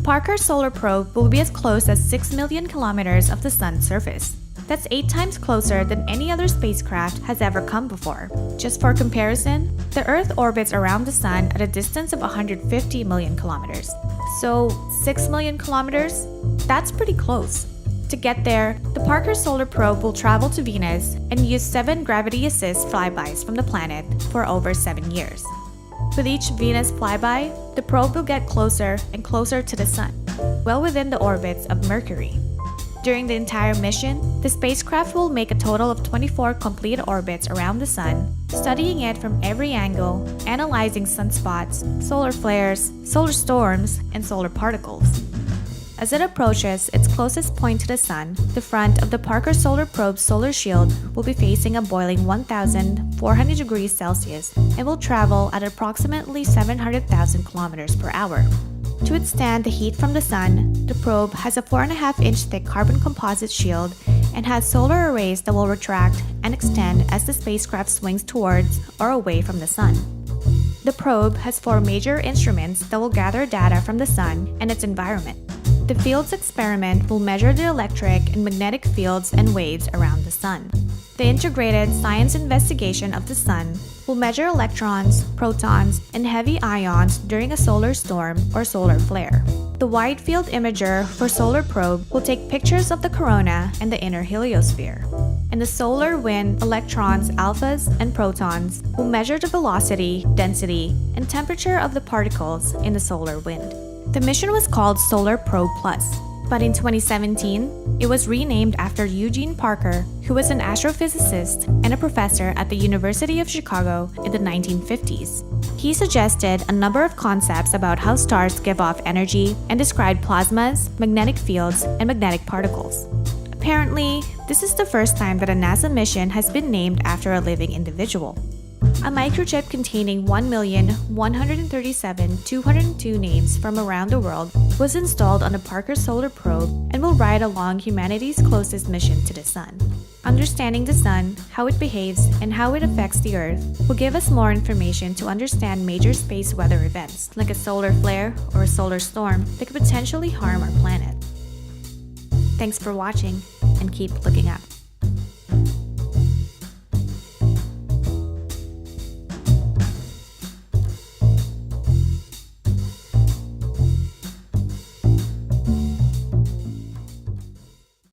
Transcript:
Parker Solar Probe will be as close as 6 million kilometers of the Sun's surface. That's 8 times closer than any other spacecraft has ever come before. Just for comparison, the Earth orbits around the Sun at a distance of 150 million kilometers. So 6 million kilometers? That's pretty close. To get there, the Parker Solar Probe will travel to Venus and use 7 gravity-assist flybys from the planet for over 7 years. With each Venus flyby, the probe will get closer and closer to the Sun, well within the orbits of Mercury. During the entire mission, the spacecraft will make a total of 24 complete orbits around the Sun, studying it from every angle, analyzing sunspots, solar flares, solar storms, and solar particles. As it approaches its closest point to the Sun, the front of the Parker Solar Probe's solar shield will be facing a boiling 1,400 degrees Celsius and will travel at approximately 700,000 kilometers per hour. To withstand the heat from the Sun, the probe has a 4.5-inch thick carbon composite shield and has solar arrays that will retract and extend as the spacecraft swings towards or away from the Sun. The probe has 4 major instruments that will gather data from the Sun and its environment. The Fields experiment will measure the electric and magnetic fields and waves around the Sun. The Integrated Science Investigation of the Sun will measure electrons, protons, and heavy ions during a solar storm or solar flare. The Wide Field Imager for Solar Probe will take pictures of the corona and the inner heliosphere. And the Solar Wind Electrons, alphas, and protons will measure the velocity, density, and temperature of the particles in the solar wind. The mission was called Solar Probe Plus, but in 2017, it was renamed after Eugene Parker, who was an astrophysicist and a professor at the University of Chicago in the 1950s. He suggested a number of concepts about how stars give off energy and described plasmas, magnetic fields, and magnetic particles. Apparently, this is the first time that a NASA mission has been named after a living individual. A microchip containing 1,137,202 names from around the world was installed on the Parker Solar Probe and will ride along humanity's closest mission to the Sun. Understanding the Sun, how it behaves, and how it affects the Earth will give us more information to understand major space weather events like a solar flare or a solar storm that could potentially harm our planet. Thanks for watching, and keep looking up.